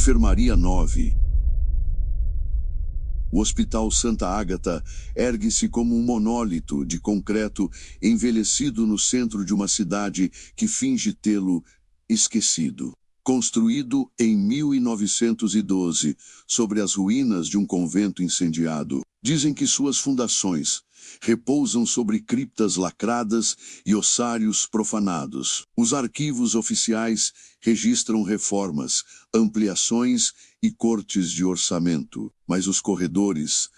Enfermaria 9. O Hospital Santa Ágata ergue-se como um monólito de concreto envelhecido no centro de uma cidade que finge tê-lo esquecido. Construído em 1912, sobre as ruínas de um convento incendiado, dizem que suas fundações repousam sobre criptas lacradas e ossários profanados. Os arquivos oficiais registram reformas, ampliações e cortes de orçamento, mas os corredores,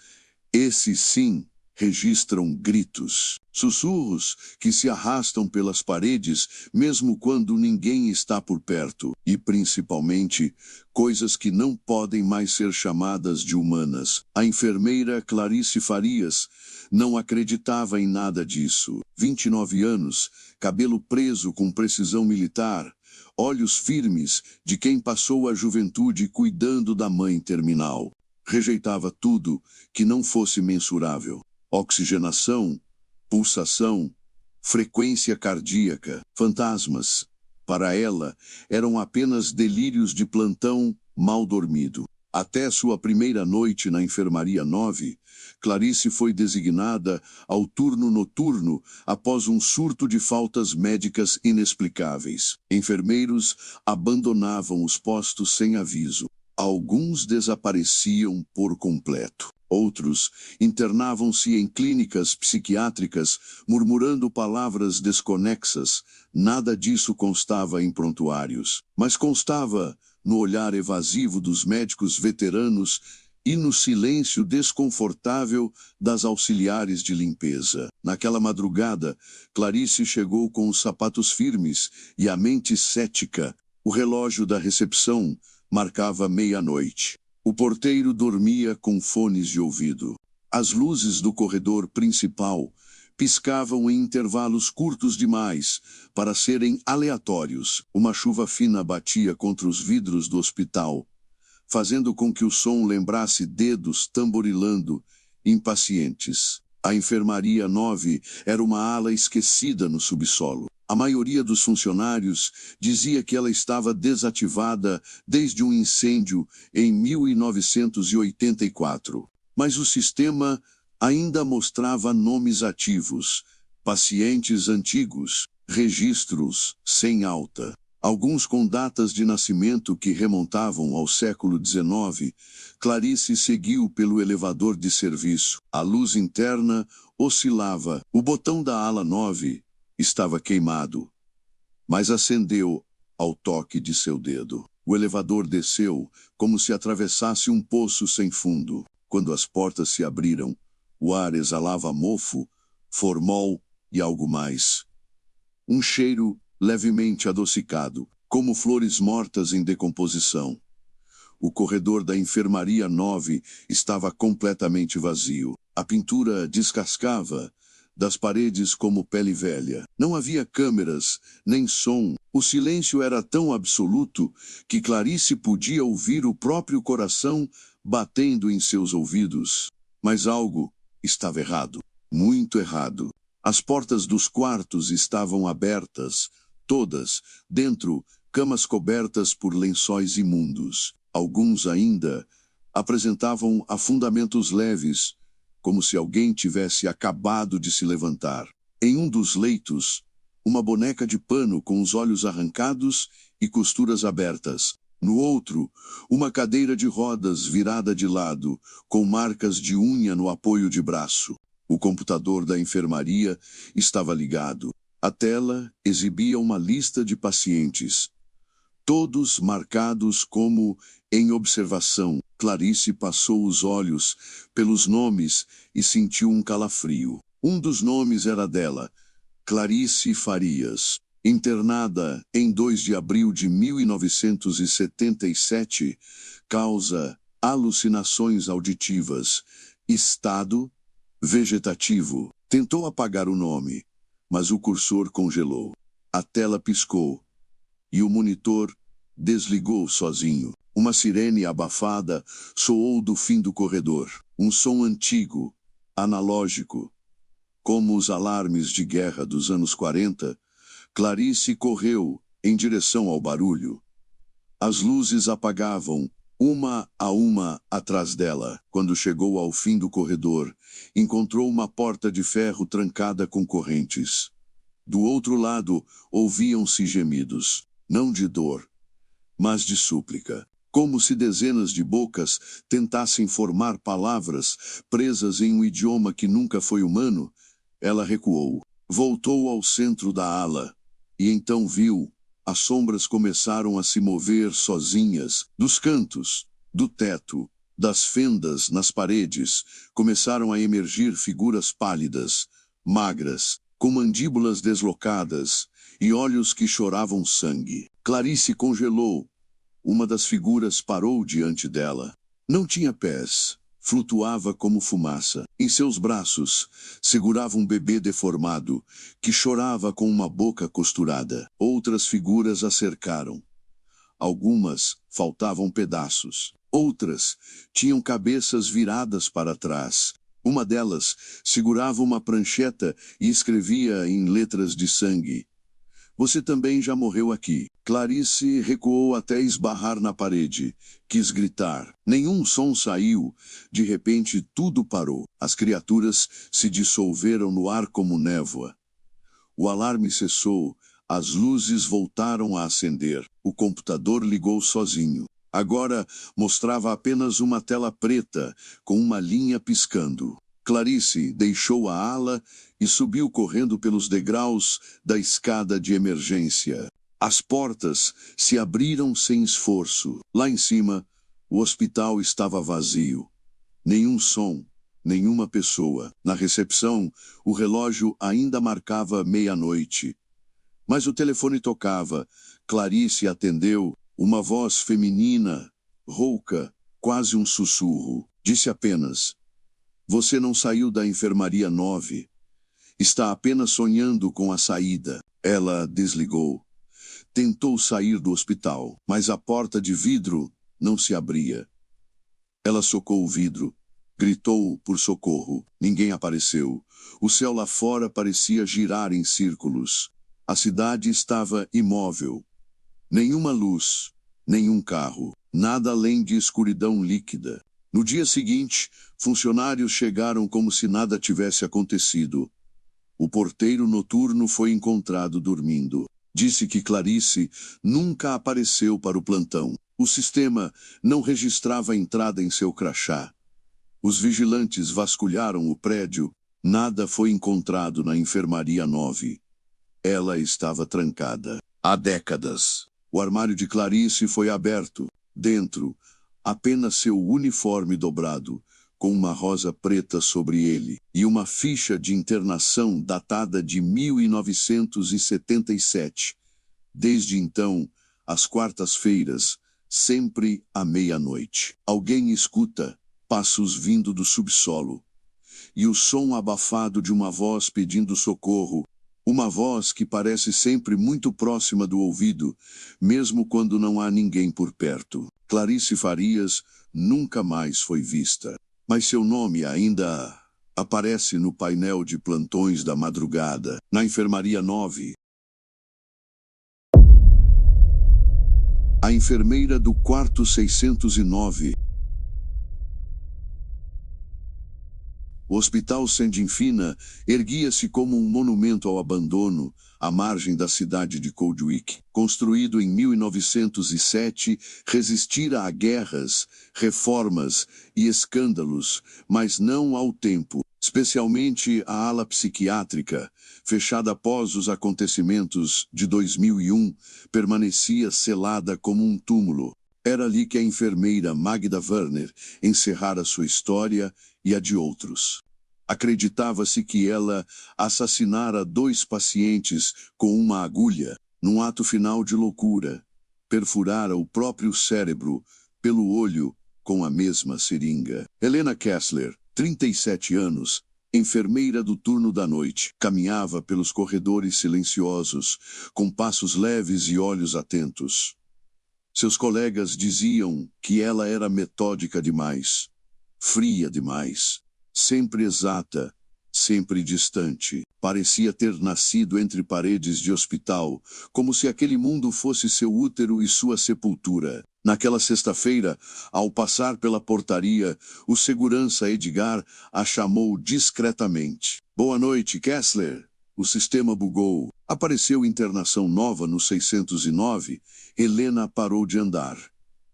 esses sim, registram gritos, sussurros que se arrastam pelas paredes mesmo quando ninguém está por perto, e principalmente, coisas que não podem mais ser chamadas de humanas. A enfermeira Clarice Farias não acreditava em nada disso. 29 anos, cabelo preso com precisão militar, olhos firmes de quem passou a juventude cuidando da mãe terminal. Rejeitava tudo que não fosse mensurável. Oxigenação, pulsação, frequência cardíaca, fantasmas. Para ela, eram apenas delírios de plantão mal dormido. Até sua primeira noite na Enfermaria 9, Clarice foi designada ao turno noturno após um surto de faltas médicas inexplicáveis. Enfermeiros abandonavam os postos sem aviso. Alguns desapareciam por completo. Outros internavam-se em clínicas psiquiátricas, murmurando palavras desconexas. Nada disso constava em prontuários, mas constava no olhar evasivo dos médicos veteranos e no silêncio desconfortável das auxiliares de limpeza. Naquela madrugada, Clarice chegou com os sapatos firmes e a mente cética. O relógio da recepção marcava meia-noite. O porteiro dormia com fones de ouvido. As luzes do corredor principal piscavam em intervalos curtos demais para serem aleatórios. Uma chuva fina batia contra os vidros do hospital, fazendo com que o som lembrasse dedos tamborilando, impacientes. A Enfermaria 9 era uma ala esquecida no subsolo. A maioria dos funcionários dizia que ela estava desativada desde um incêndio em 1984. Mas o sistema ainda mostrava nomes ativos, pacientes antigos, registros sem alta. Alguns com datas de nascimento que remontavam ao século XIX. Clarice seguiu pelo elevador de serviço. A luz interna oscilava. O botão da ala 9 estava queimado, mas acendeu ao toque de seu dedo. O elevador desceu como se atravessasse um poço sem fundo. Quando as portas se abriram, o ar exalava mofo, formol e algo mais. Um cheiro levemente adocicado, como flores mortas em decomposição. O corredor da Enfermaria 9 estava completamente vazio. A pintura descascava das paredes como pele velha. Não havia câmeras, nem som. O silêncio era tão absoluto que Clarice podia ouvir o próprio coração batendo em seus ouvidos. Mas algo estava errado. Muito errado. As portas dos quartos estavam abertas, todas, dentro, camas cobertas por lençóis imundos. Alguns ainda apresentavam afundamentos leves, como se alguém tivesse acabado de se levantar. Em um dos leitos, uma boneca de pano com os olhos arrancados e costuras abertas. No outro, uma cadeira de rodas virada de lado, com marcas de unha no apoio de braço. O computador da enfermaria estava ligado. A tela exibia uma lista de pacientes, todos marcados como em observação. Clarice passou os olhos pelos nomes e sentiu um calafrio. Um dos nomes era dela, Clarice Farias. Internada em 2 de abril de 1977, causa alucinações auditivas, estado vegetativo. Tentou apagar o nome, mas o cursor congelou. A tela piscou e o monitor desligou sozinho. Uma sirene abafada soou do fim do corredor. Um som antigo, analógico, como os alarmes de guerra dos anos 40, Clarice correu em direção ao barulho. As luzes apagavam, uma a uma atrás dela. Quando chegou ao fim do corredor, encontrou uma porta de ferro trancada com correntes. Do outro lado, ouviam-se gemidos, não de dor, mas de súplica. Como se dezenas de bocas tentassem formar palavras presas em um idioma que nunca foi humano, ela recuou. Voltou ao centro da ala, e então viu. As sombras começaram a se mover sozinhas, dos cantos, do teto, das fendas nas paredes, começaram a emergir figuras pálidas, magras, com mandíbulas deslocadas e olhos que choravam sangue. Clarice congelou. Uma das figuras parou diante dela. Não tinha pés. Flutuava como fumaça. Em seus braços, segurava um bebê deformado, que chorava com uma boca costurada. Outras figuras a cercaram. Algumas faltavam pedaços. Outras tinham cabeças viradas para trás. Uma delas segurava uma prancheta e escrevia em letras de sangue: "Você também já morreu aqui." Clarice recuou até esbarrar na parede. Quis gritar. Nenhum som saiu. De repente, tudo parou. As criaturas se dissolveram no ar como névoa. O alarme cessou. As luzes voltaram a acender. O computador ligou sozinho. Agora mostrava apenas uma tela preta, com uma linha piscando. Clarice deixou a ala e subiu correndo pelos degraus da escada de emergência. As portas se abriram sem esforço. Lá em cima, o hospital estava vazio. Nenhum som, nenhuma pessoa. Na recepção, o relógio ainda marcava meia-noite. Mas o telefone tocava. Clarice atendeu. Uma voz feminina, rouca, quase um sussurro. Disse apenas: "Você não saiu da enfermaria 9. Está apenas sonhando com a saída." Ela desligou. Tentou sair do hospital, mas a porta de vidro não se abria. Ela socou o vidro. Gritou por socorro. Ninguém apareceu. O céu lá fora parecia girar em círculos. A cidade estava imóvel. Nenhuma luz, nenhum carro, nada além de escuridão líquida. No dia seguinte, funcionários chegaram como se nada tivesse acontecido. O porteiro noturno foi encontrado dormindo. Disse que Clarice nunca apareceu para o plantão. O sistema não registrava a entrada em seu crachá. Os vigilantes vasculharam o prédio. Nada foi encontrado na enfermaria 9. Ela estava trancada. Há décadas. O armário de Clarice foi aberto. Dentro, apenas seu uniforme dobrado, com uma rosa preta sobre ele, e uma ficha de internação datada de 1977. Desde então, às quartas-feiras, sempre à meia-noite. Alguém escuta passos vindo do subsolo, e o som abafado de uma voz pedindo socorro. Uma voz que parece sempre muito próxima do ouvido, mesmo quando não há ninguém por perto. Clarice Farias nunca mais foi vista. Mas seu nome ainda aparece no painel de plantões da madrugada, na enfermaria 9. A enfermeira do quarto 609. O Hospital Sandinfina erguia-se como um monumento ao abandono, à margem da cidade de Coldwick. Construído em 1907, resistira a guerras, reformas e escândalos, mas não ao tempo. Especialmente a ala psiquiátrica, fechada após os acontecimentos de 2001, permanecia selada como um túmulo. Era ali que a enfermeira Magda Werner encerrara sua história e a de outros. Acreditava-se que ela assassinara 2 pacientes com uma agulha, num ato final de loucura. Perfurara o próprio cérebro pelo olho com a mesma seringa. Helena Kessler, 37 anos, enfermeira do turno da noite, caminhava pelos corredores silenciosos, com passos leves e olhos atentos. Seus colegas diziam que ela era metódica demais, fria demais, sempre exata, sempre distante. Parecia ter nascido entre paredes de hospital, como se aquele mundo fosse seu útero e sua sepultura. Naquela sexta-feira, ao passar pela portaria, o segurança Edgar a chamou discretamente. Boa noite, Kessler. O sistema bugou. Apareceu internação nova no 609. Helena parou de andar.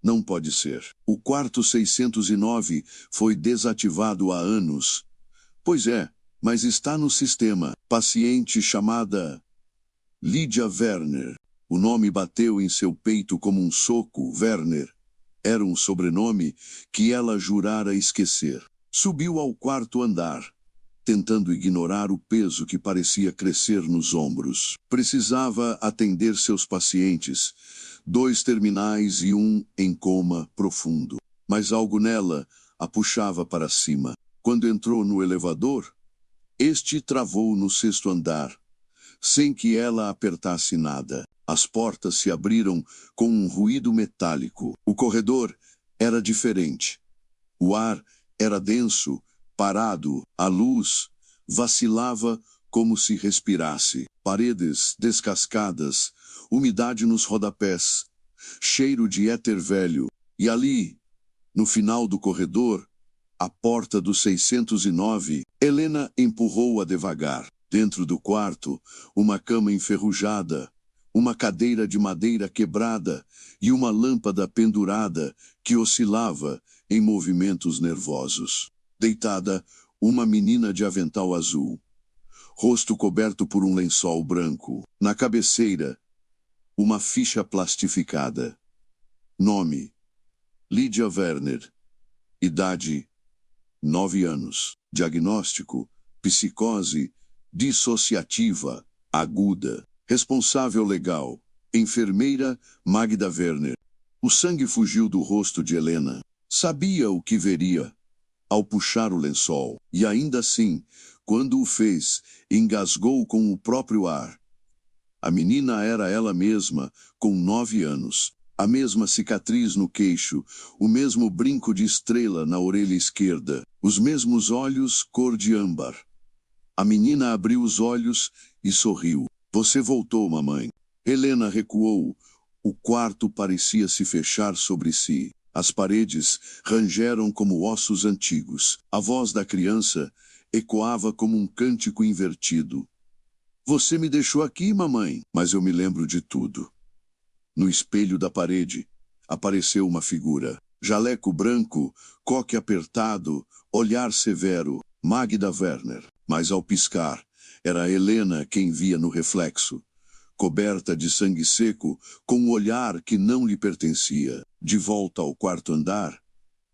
Não pode ser. O quarto 609 foi desativado há anos. Pois é, mas está no sistema. Paciente chamada Lydia Werner. O nome bateu em seu peito como um soco. Werner era um sobrenome que ela jurara esquecer. Subiu ao quarto andar, tentando ignorar o peso que parecia crescer nos ombros. Precisava atender seus pacientes, 2 terminais e 1 em coma profundo. Mas algo nela a puxava para cima. Quando entrou no elevador, este travou no 6º andar, sem que ela apertasse nada. As portas se abriram com um ruído metálico. O corredor era diferente. O ar era denso, parado, a luz vacilava como se respirasse. Paredes descascadas, umidade nos rodapés, cheiro de éter velho. E ali, no final do corredor, a porta do 609, Helena empurrou-a devagar. Dentro do quarto, uma cama enferrujada, uma cadeira de madeira quebrada e uma lâmpada pendurada que oscilava em movimentos nervosos. Deitada, uma menina de avental azul, rosto coberto por um lençol branco. Na cabeceira, uma ficha plastificada. Nome: Lydia Werner. Idade: 9 anos. Diagnóstico: psicose dissociativa aguda. Responsável legal: enfermeira Magda Werner. O sangue fugiu do rosto de Helena. Sabia o que veria ao puxar o lençol, e ainda assim, quando o fez, engasgou com o próprio ar. A menina era ela mesma, com 9 anos. A mesma cicatriz no queixo, o mesmo brinco de estrela na orelha esquerda, os mesmos olhos cor de âmbar. A menina abriu os olhos e sorriu. Você voltou, mamãe. Helena recuou. O quarto parecia se fechar sobre si. As paredes rangeram como ossos antigos. A voz da criança ecoava como um cântico invertido. Você me deixou aqui, mamãe, mas eu me lembro de tudo. No espelho da parede, apareceu uma figura. Jaleco branco, coque apertado, olhar severo. Magda Werner. Mas ao piscar, era Helena quem via no reflexo. Coberta de sangue seco, com um olhar que não lhe pertencia. De volta ao quarto andar,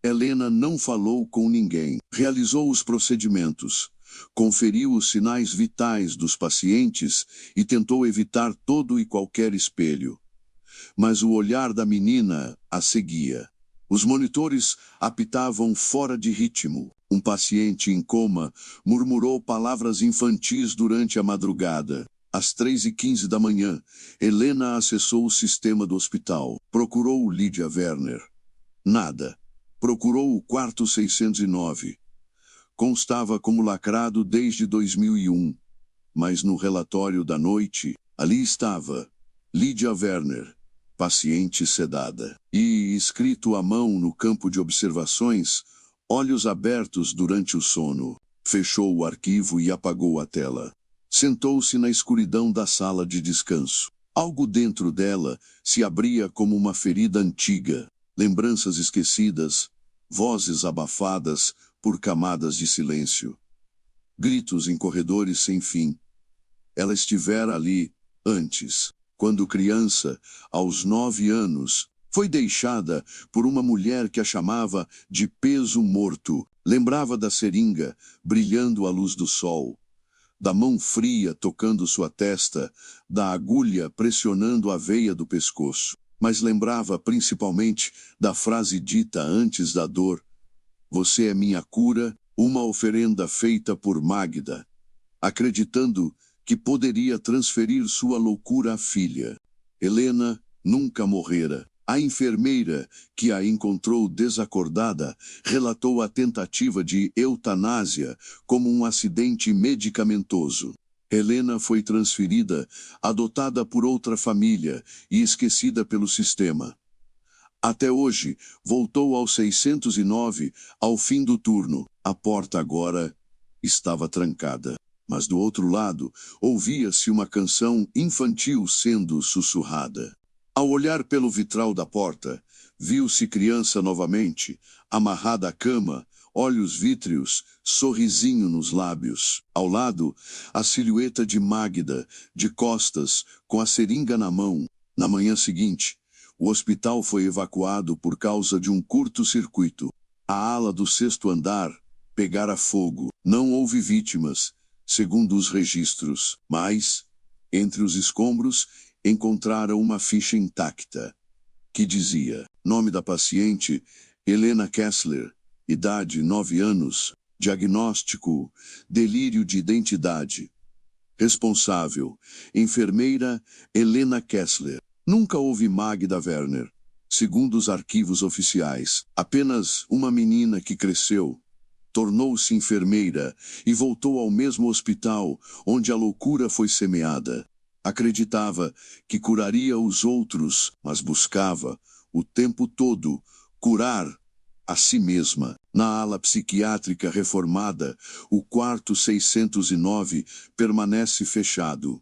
Helena não falou com ninguém. Realizou os procedimentos, conferiu os sinais vitais dos pacientes e tentou evitar todo e qualquer espelho. Mas o olhar da menina a seguia. Os monitores apitavam fora de ritmo. Um paciente em coma murmurou palavras infantis durante a madrugada. Às 3h15 da manhã, Helena acessou o sistema do hospital. Procurou Lydia Werner. Nada. Procurou o quarto 609. Constava como lacrado desde 2001. Mas no relatório da noite, ali estava Lydia Werner, paciente sedada. E, escrito à mão no campo de observações, olhos abertos durante o sono. Fechou o arquivo e apagou a tela. Sentou-se na escuridão da sala de descanso. Algo dentro dela se abria como uma ferida antiga. Lembranças esquecidas, vozes abafadas por camadas de silêncio. Gritos em corredores sem fim. Ela estivera ali antes, quando criança, aos 9 anos, foi deixada por uma mulher que a chamava de peso morto. Lembrava da seringa, brilhando à luz do sol, da mão fria tocando sua testa, da agulha pressionando a veia do pescoço. Mas lembrava principalmente da frase dita antes da dor: você é minha cura, uma oferenda feita por Magda, acreditando que poderia transferir sua loucura à filha. Helena nunca morrera. A enfermeira, que a encontrou desacordada, relatou a tentativa de eutanásia como um acidente medicamentoso. Helena foi transferida, adotada por outra família e esquecida pelo sistema. Até hoje, voltou ao 609, ao fim do turno. A porta agora estava trancada. Mas do outro lado, ouvia-se uma canção infantil sendo sussurrada. Ao olhar pelo vitral da porta, viu-se criança novamente, amarrada à cama, olhos vítreos, sorrisinho nos lábios. Ao lado, a silhueta de Magda, de costas, com a seringa na mão. Na manhã seguinte, o hospital foi evacuado por causa de um curto-circuito. A ala do 6º andar pegara fogo. Não houve vítimas, segundo os registros, mas, entre os escombros, encontraram uma ficha intacta, que dizia: nome da paciente, Helena Kessler, idade 9 anos, diagnóstico, delírio de identidade. Responsável, enfermeira Helena Kessler. Nunca houve Magda Werner. Segundo os arquivos oficiais, apenas uma menina que cresceu, tornou-se enfermeira e voltou ao mesmo hospital onde a loucura foi semeada. Acreditava que curaria os outros, mas buscava, o tempo todo, curar a si mesma. Na ala psiquiátrica reformada, o quarto 609 permanece fechado.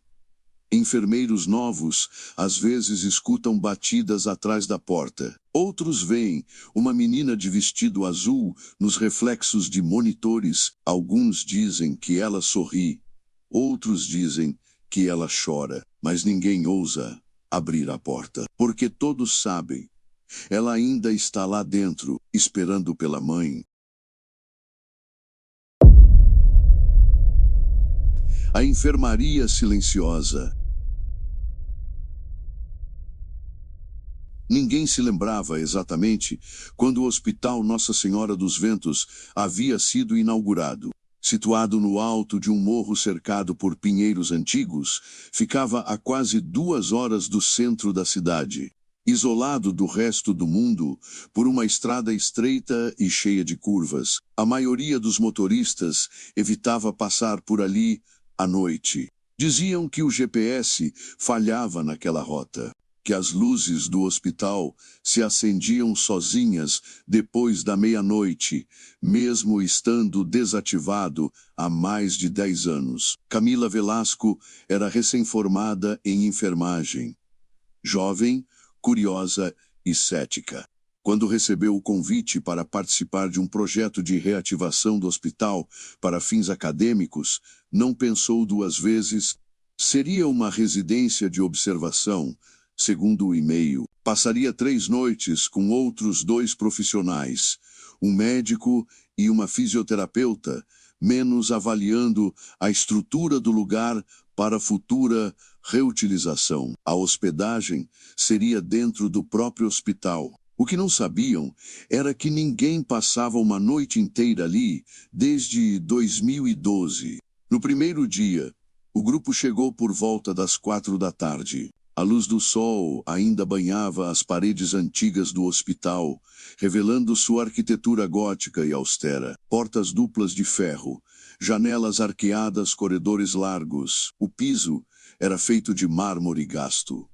Enfermeiros novos, às vezes escutam batidas atrás da porta. Outros veem uma menina de vestido azul nos reflexos de monitores. Alguns dizem que ela sorri. Outros dizem que ela chora, mas ninguém ousa abrir a porta, porque todos sabem. Ela ainda está lá dentro, esperando pela mãe. A enfermaria silenciosa. Ninguém se lembrava exatamente quando o Hospital Nossa Senhora dos Ventos havia sido inaugurado. Situado no alto de um morro cercado por pinheiros antigos, ficava a quase 2 horas do centro da cidade. Isolado do resto do mundo por uma estrada estreita e cheia de curvas, a maioria dos motoristas evitava passar por ali à noite. Diziam que o GPS falhava naquela rota, que as luzes do hospital se acendiam sozinhas depois da meia-noite, mesmo estando desativado há mais de 10 anos. Camila Velasco era recém-formada em enfermagem. Jovem, curiosa e cética. Quando recebeu o convite para participar de um projeto de reativação do hospital para fins acadêmicos, não pensou 2 vezes. Seria uma residência de observação. Segundo o e-mail, passaria 3 noites com outros 2 profissionais, um médico e uma fisioterapeuta, menos avaliando a estrutura do lugar para futura reutilização. A hospedagem seria dentro do próprio hospital. O que não sabiam era que ninguém passava uma noite inteira ali desde 2012. No primeiro dia, o grupo chegou por volta das 4 da tarde. A luz do sol ainda banhava as paredes antigas do hospital, revelando sua arquitetura gótica e austera. Portas duplas de ferro, janelas arqueadas, corredores largos. O piso era feito de mármore gasto.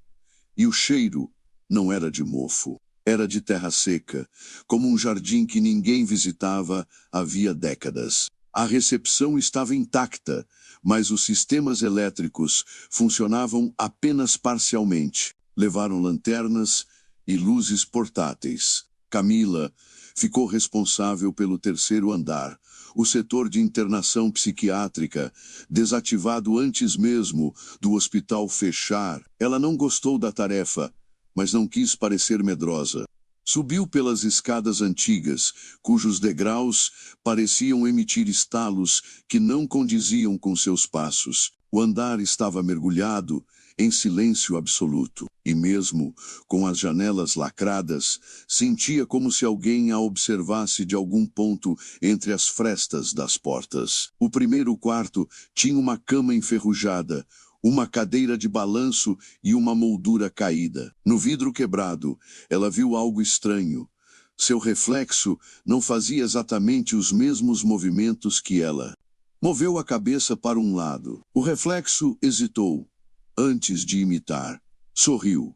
E o cheiro não era de mofo. Era de terra seca, como um jardim que ninguém visitava havia décadas. A recepção estava intacta, mas os sistemas elétricos funcionavam apenas parcialmente. Levaram lanternas e luzes portáteis. Camila ficou responsável pelo 3º andar, o setor de internação psiquiátrica, desativado antes mesmo do hospital fechar. Ela não gostou da tarefa, mas não quis parecer medrosa. Subiu pelas escadas antigas, cujos degraus pareciam emitir estalos que não condiziam com seus passos. O andar estava mergulhado em silêncio absoluto, e mesmo com as janelas lacradas, sentia como se alguém a observasse de algum ponto entre as frestas das portas. O primeiro quarto tinha uma cama enferrujada, uma cadeira de balanço e uma moldura caída. No vidro quebrado, ela viu algo estranho. Seu reflexo não fazia exatamente os mesmos movimentos que ela. Moveu a cabeça para um lado. O reflexo hesitou, antes de imitar. Sorriu.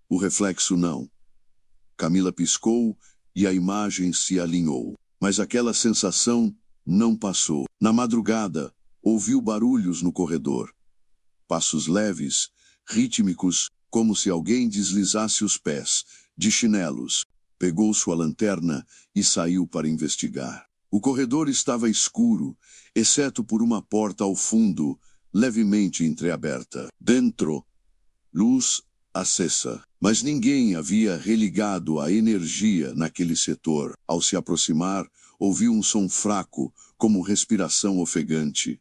O reflexo não. Camila piscou e a imagem se alinhou. Mas aquela sensação não passou. Na madrugada, ouviu barulhos no corredor. Passos leves, rítmicos, como se alguém deslizasse os pés, de chinelos. Pegou sua lanterna e saiu para investigar. O corredor estava escuro, exceto por uma porta ao fundo, levemente entreaberta. Dentro, luz acesa. Mas ninguém havia religado a energia naquele setor. Ao se aproximar, ouviu um som fraco, como respiração ofegante.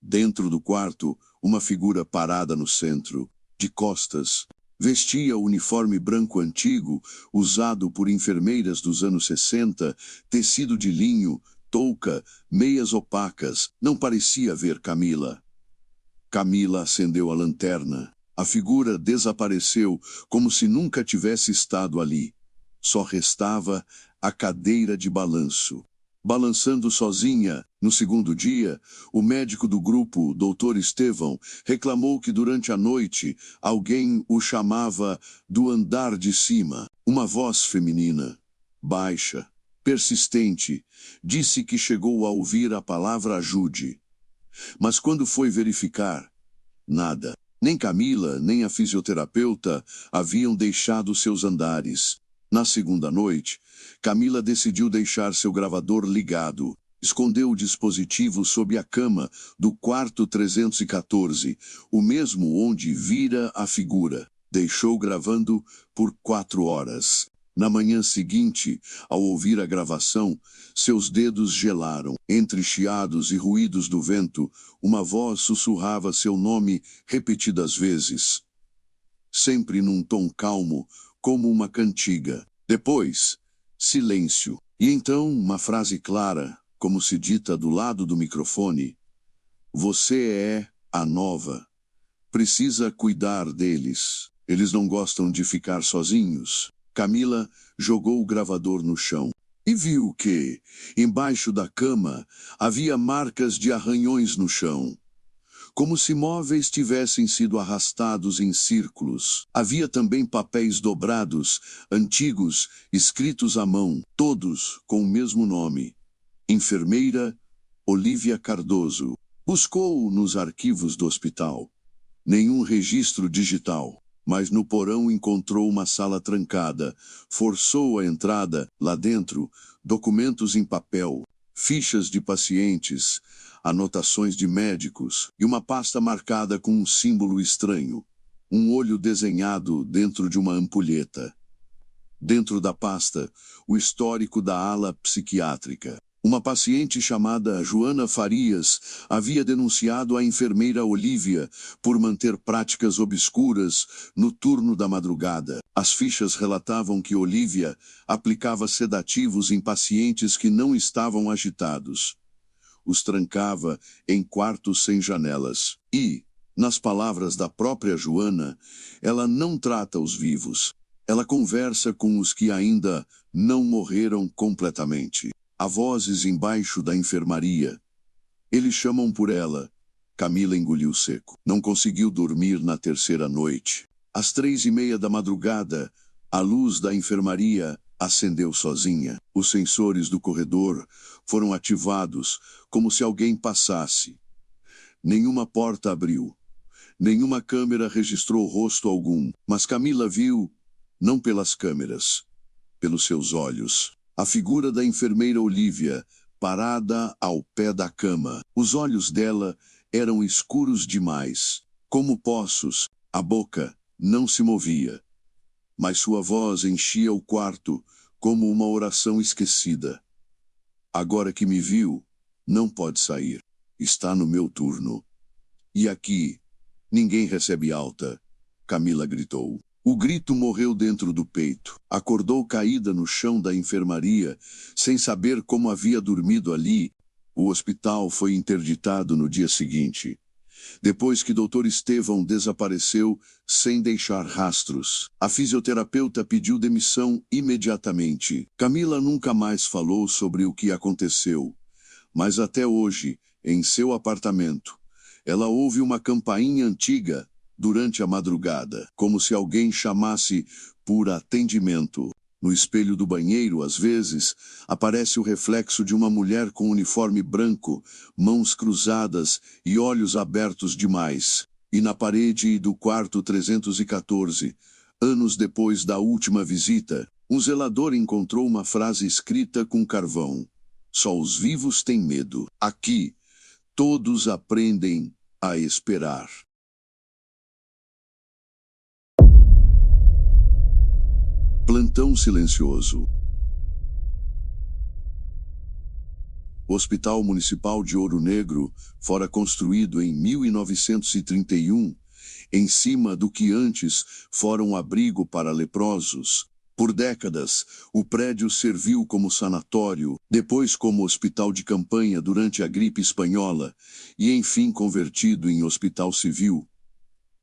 Dentro do quarto, uma figura parada no centro, de costas. Vestia o uniforme branco antigo, usado por enfermeiras dos anos 60, tecido de linho, touca, meias opacas. Não parecia ver Camila. Camila acendeu a lanterna. A figura desapareceu, como se nunca tivesse estado ali. Só restava a cadeira de balanço. Balançando sozinha, no segundo dia, o médico do grupo, Dr. Estevão, reclamou que durante a noite alguém o chamava do andar de cima. Uma voz feminina, baixa, persistente, disse que chegou a ouvir a palavra ajude. Mas quando foi verificar, nada. Nem Camila, nem a fisioterapeuta haviam deixado seus andares. Na segunda noite, Camila decidiu deixar seu gravador ligado. Escondeu o dispositivo sob a cama do quarto 314, o mesmo onde vira a figura. Deixou gravando por 4 horas. Na manhã seguinte, ao ouvir a gravação, seus dedos gelaram. Entre chiados e ruídos do vento, uma voz sussurrava seu nome repetidas vezes. Sempre num tom calmo, como uma cantiga. Depois, silêncio. E então, uma frase clara, como se dita do lado do microfone. Você é a nova. Precisa cuidar deles. Eles não gostam de ficar sozinhos. Camila jogou o gravador no chão e viu que, embaixo da cama, havia marcas de arranhões no chão, como se móveis tivessem sido arrastados em círculos. Havia também papéis dobrados, antigos, escritos à mão, todos com o mesmo nome. Enfermeira Olívia Cardoso. Buscou nos arquivos do hospital. Nenhum registro digital. Mas no porão encontrou uma sala trancada. Forçou a entrada. Lá dentro, documentos em papel, fichas de pacientes, anotações de médicos e uma pasta marcada com um símbolo estranho. Um olho desenhado dentro de uma ampulheta. Dentro da pasta, o histórico da ala psiquiátrica. Uma paciente chamada Joana Farias havia denunciado a enfermeira Olívia por manter práticas obscuras no turno da madrugada. As fichas relatavam que Olívia aplicava sedativos em pacientes que não estavam agitados. Os trancava em quartos sem janelas. E, nas palavras da própria Joana, ela não trata os vivos. Ela conversa com os que ainda não morreram completamente. Há vozes embaixo da enfermaria. Eles chamam por ela. Camila engoliu seco. Não conseguiu dormir na terceira noite. Às 3:30 da madrugada, a luz da enfermaria acendeu sozinha. Os sensores do corredor foram ativados, como se alguém passasse. Nenhuma porta abriu. Nenhuma câmera registrou rosto algum. Mas Camila viu, não pelas câmeras, pelos seus olhos. A figura da enfermeira Olívia, parada ao pé da cama. Os olhos dela eram escuros demais, como poços. A boca não se movia. Mas sua voz enchia o quarto como uma oração esquecida. Agora que me viu, não pode sair. Está no meu turno. E aqui, ninguém recebe alta. Camila gritou. O grito morreu dentro do peito. Acordou caída no chão da enfermaria, sem saber como havia dormido ali. O hospital foi interditado no dia seguinte. depois que Dr. Estevão desapareceu sem deixar rastros. A fisioterapeuta pediu demissão imediatamente. Camila nunca mais falou sobre o que aconteceu, mas até hoje, em seu apartamento, ela ouve uma campainha antiga durante a madrugada, como se alguém chamasse por atendimento. No espelho do banheiro, às vezes, aparece o reflexo de uma mulher com uniforme branco, mãos cruzadas e olhos abertos demais. E na parede do quarto 314, anos depois da última visita, um zelador encontrou uma frase escrita com carvão: "Só os vivos têm medo. Aqui, todos aprendem a esperar." Plantão silencioso. O Hospital Municipal de Ouro Negro fora construído em 1931, em cima do que antes fora um abrigo para leprosos. Por décadas, o prédio serviu como sanatório, depois como hospital de campanha durante a gripe espanhola e, enfim, convertido em hospital civil.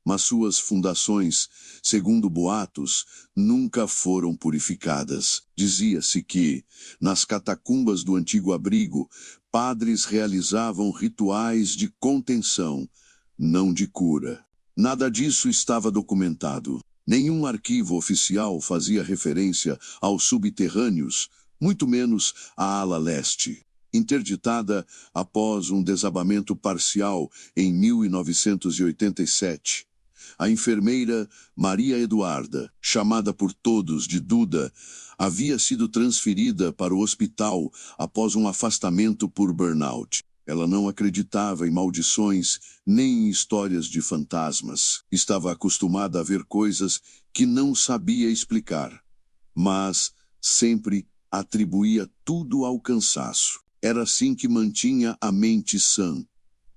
Mas suas fundações, segundo boatos, nunca foram purificadas. Dizia-se que, nas catacumbas do antigo abrigo, padres realizavam rituais de contenção, não de cura. Nada disso estava documentado. Nenhum arquivo oficial fazia referência aos subterrâneos, muito menos à ala leste, interditada após um desabamento parcial em 1987. A enfermeira Maria Eduarda, chamada por todos de Duda, havia sido transferida para o hospital após um afastamento por burnout. Ela não acreditava em maldições nem em histórias de fantasmas. Estava acostumada a ver coisas que não sabia explicar, mas sempre atribuía tudo ao cansaço. Era assim que mantinha a mente sã.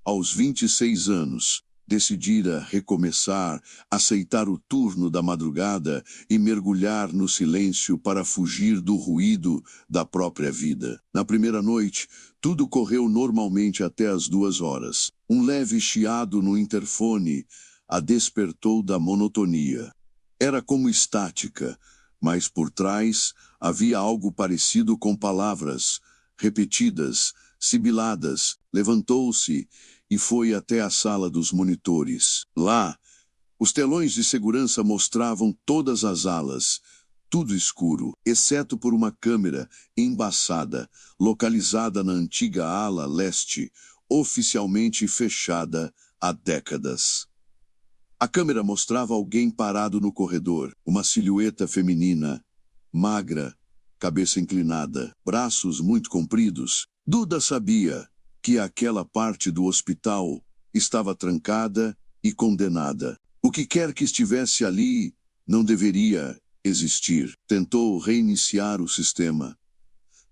Aos 26 anos, decidira recomeçar, aceitar o turno da madrugada e mergulhar no silêncio para fugir do ruído da própria vida. Na primeira noite, tudo correu normalmente até as 2 horas. Um leve chiado no interfone a despertou da monotonia. Era como estática, mas por trás havia algo parecido com palavras, repetidas, sibiladas. Levantou-se e foi até a sala dos monitores. Lá, os telões de segurança mostravam todas as alas, tudo escuro, exceto por uma câmera embaçada, localizada na antiga ala leste, oficialmente fechada há décadas. A câmera mostrava alguém parado no corredor, uma silhueta feminina, magra, cabeça inclinada, braços muito compridos. Duda sabia que aquela parte do hospital estava trancada e condenada. O que quer que estivesse ali não deveria existir. Tentou reiniciar o sistema.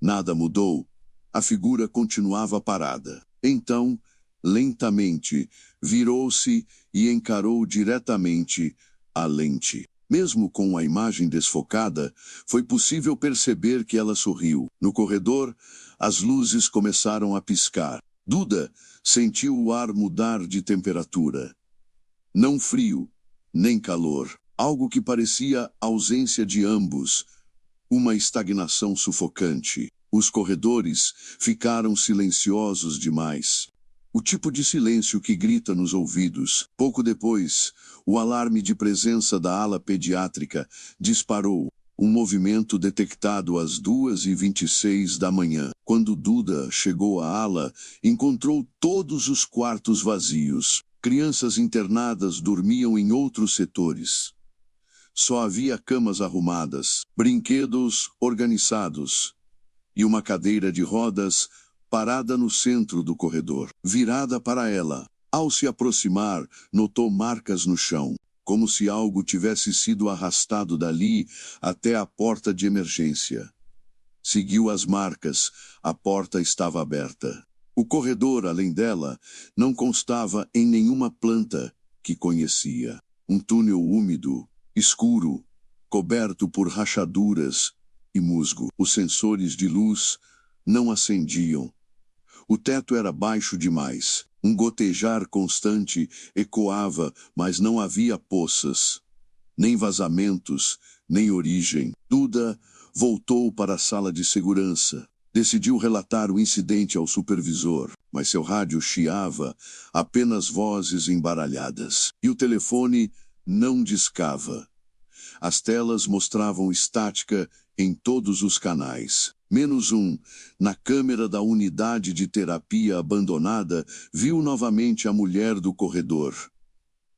Nada mudou. A figura continuava parada. Então, lentamente, virou-se e encarou diretamente a lente. Mesmo com a imagem desfocada, foi possível perceber que ela sorriu. No corredor, as luzes começaram a piscar. Duda sentiu o ar mudar de temperatura. Não frio, nem calor. Algo que parecia ausência de ambos. Uma estagnação sufocante. Os corredores ficaram silenciosos demais. O tipo de silêncio que grita nos ouvidos. Pouco depois, o alarme de presença da ala pediátrica disparou. Um movimento detectado às 2h26 da manhã. Quando Duda chegou à ala, encontrou todos os quartos vazios. Crianças internadas dormiam em outros setores. Só havia camas arrumadas, brinquedos organizados e uma cadeira de rodas parada no centro do corredor, virada para ela. Ao se aproximar, notou marcas no chão, como se algo tivesse sido arrastado dali até a porta de emergência. Seguiu as marcas, a porta estava aberta. O corredor, além dela, não constava em nenhuma planta que conhecia. Um túnel úmido, escuro, coberto por rachaduras e musgo. Os sensores de luz não acendiam. O teto era baixo demais. Um gotejar constante ecoava, mas não havia poças, nem vazamentos, nem origem. Duda voltou para a sala de segurança. Decidiu relatar o incidente ao supervisor, mas seu rádio chiava, apenas vozes embaralhadas. E o telefone não discava. As telas mostravam estática em todos os canais. Menos um, na câmera da unidade de terapia abandonada, viu novamente a mulher do corredor.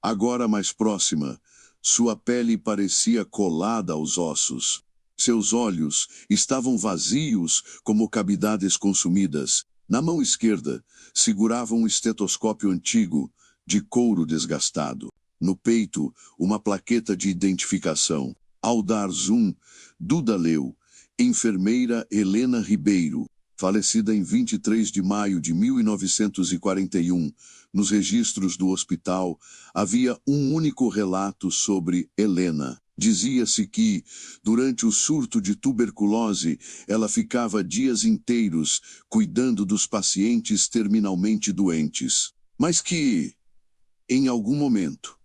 Agora mais próxima, sua pele parecia colada aos ossos. Seus olhos estavam vazios como cavidades consumidas. Na mão esquerda, segurava um estetoscópio antigo, de couro desgastado. No peito, uma plaqueta de identificação. Ao dar zoom, Duda leu: enfermeira Helena Ribeiro, falecida em 23 de maio de 1941. Nos registros do hospital, havia um único relato sobre Helena. Dizia-se que, durante o surto de tuberculose, ela ficava dias inteiros cuidando dos pacientes terminalmente doentes. Mas que, em algum momento,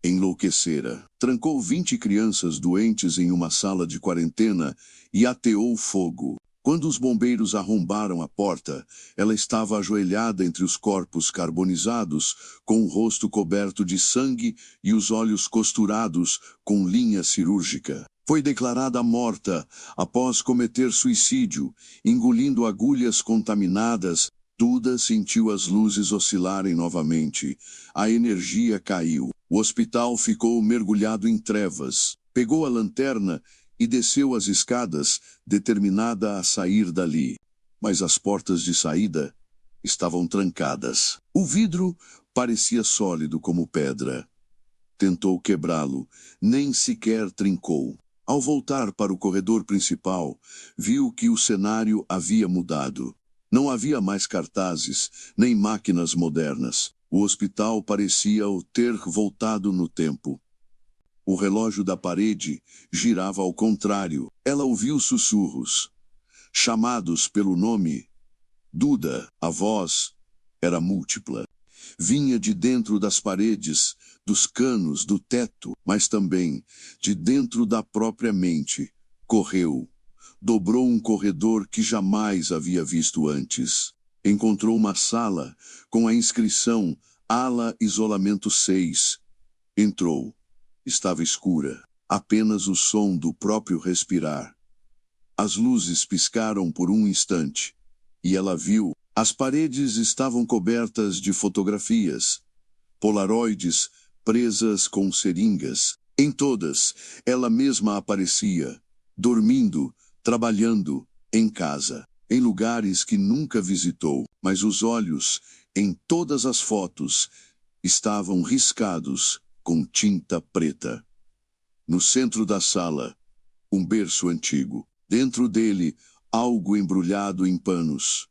enlouquecera. Trancou 20 crianças doentes em uma sala de quarentena e ateou fogo. Quando os bombeiros arrombaram a porta, ela estava ajoelhada entre os corpos carbonizados, com o rosto coberto de sangue e os olhos costurados com linha cirúrgica. Foi declarada morta após cometer suicídio, engolindo agulhas contaminadas. Duda sentiu as luzes oscilarem novamente. A energia caiu. O hospital ficou mergulhado em trevas. Pegou a lanterna e desceu as escadas, determinada a sair dali. Mas as portas de saída estavam trancadas. O vidro parecia sólido como pedra. Tentou quebrá-lo, nem sequer trincou. Ao voltar para o corredor principal, viu que o cenário havia mudado. Não havia mais cartazes, nem máquinas modernas. O hospital parecia ter voltado no tempo. O relógio da parede girava ao contrário. Ela ouviu sussurros, chamados pelo nome. Duda, a voz, era múltipla. Vinha de dentro das paredes, dos canos, do teto, mas também de dentro da própria mente. Correu. Dobrou um corredor que jamais havia visto antes. Encontrou uma sala com a inscrição Ala Isolamento 6. Entrou. Estava escura. Apenas o som do próprio respirar. As luzes piscaram por um instante. E ela viu. As paredes estavam cobertas de fotografias. Polaroides presas com seringas. Em todas, ela mesma aparecia. Dormindo, trabalhando, em casa, em lugares que nunca visitou, mas os olhos, em todas as fotos, estavam riscados com tinta preta. No centro da sala, um berço antigo. Dentro dele, algo embrulhado em panos.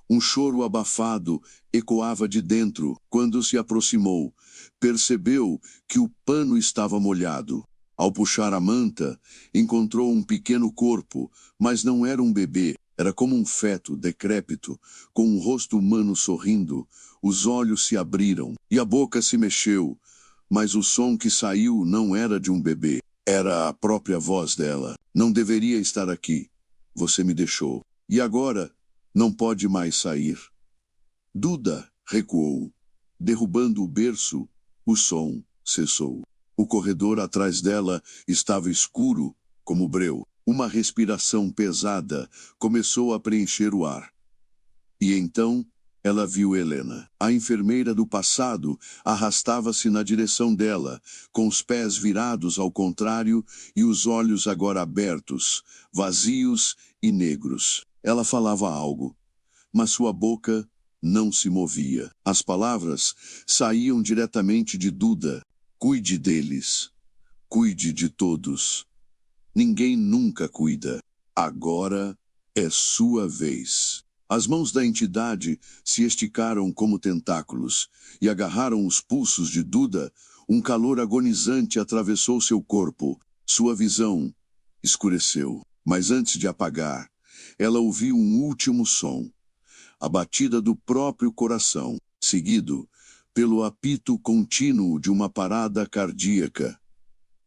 Um choro abafado ecoava de dentro. Quando se aproximou, percebeu que o pano estava molhado. Ao puxar a manta, encontrou um pequeno corpo, mas não era um bebê. Era como um feto decrépito, com um rosto humano sorrindo. Os olhos se abriram e a boca se mexeu, mas o som que saiu não era de um bebê. Era a própria voz dela. Não deveria estar aqui. Você me deixou. E agora, não pode mais sair. Duda recuou. Derrubando o berço, o som cessou. O corredor atrás dela estava escuro, como breu. Uma respiração pesada começou a preencher o ar. E então, ela viu Helena. A enfermeira do passado arrastava-se na direção dela, com os pés virados ao contrário e os olhos agora abertos, vazios e negros. Ela falava algo, mas sua boca não se movia. As palavras saíam diretamente de Duda. Cuide deles. Cuide de todos. Ninguém nunca cuida. Agora é sua vez. As mãos da entidade se esticaram como tentáculos e agarraram os pulsos de Duda. Um calor agonizante atravessou seu corpo. Sua visão escureceu. Mas antes de apagar, ela ouviu um último som. A batida do próprio coração. seguido pelo apito contínuo de uma parada cardíaca.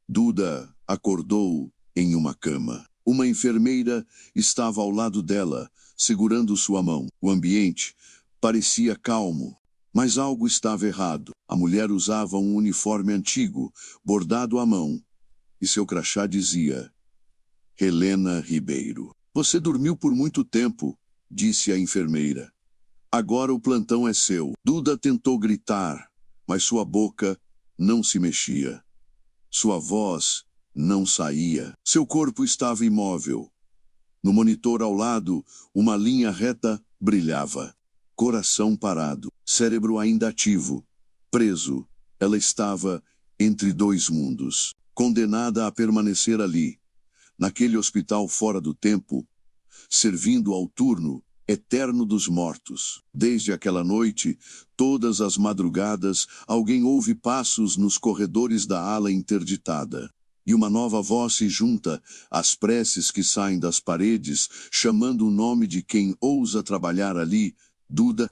Duda acordou em uma cama. Uma enfermeira estava ao lado dela, segurando sua mão. O ambiente parecia calmo, mas algo estava errado. A mulher usava um uniforme antigo, bordado à mão, e seu crachá dizia: Helena Ribeiro. Você dormiu por muito tempo, disse a enfermeira. Agora o plantão é seu. Duda tentou gritar, mas sua boca não se mexia. Sua voz não saía. Seu corpo estava imóvel. No monitor ao lado, uma linha reta brilhava. Coração parado. Cérebro ainda ativo. Preso. Ela estava entre dois mundos. Condenada a permanecer ali, naquele hospital fora do tempo, servindo ao turno eterno dos mortos. Desde aquela noite, todas as madrugadas, alguém ouve passos nos corredores da ala interditada. E uma nova voz se junta às preces que saem das paredes, chamando o nome de quem ousa trabalhar ali: Duda,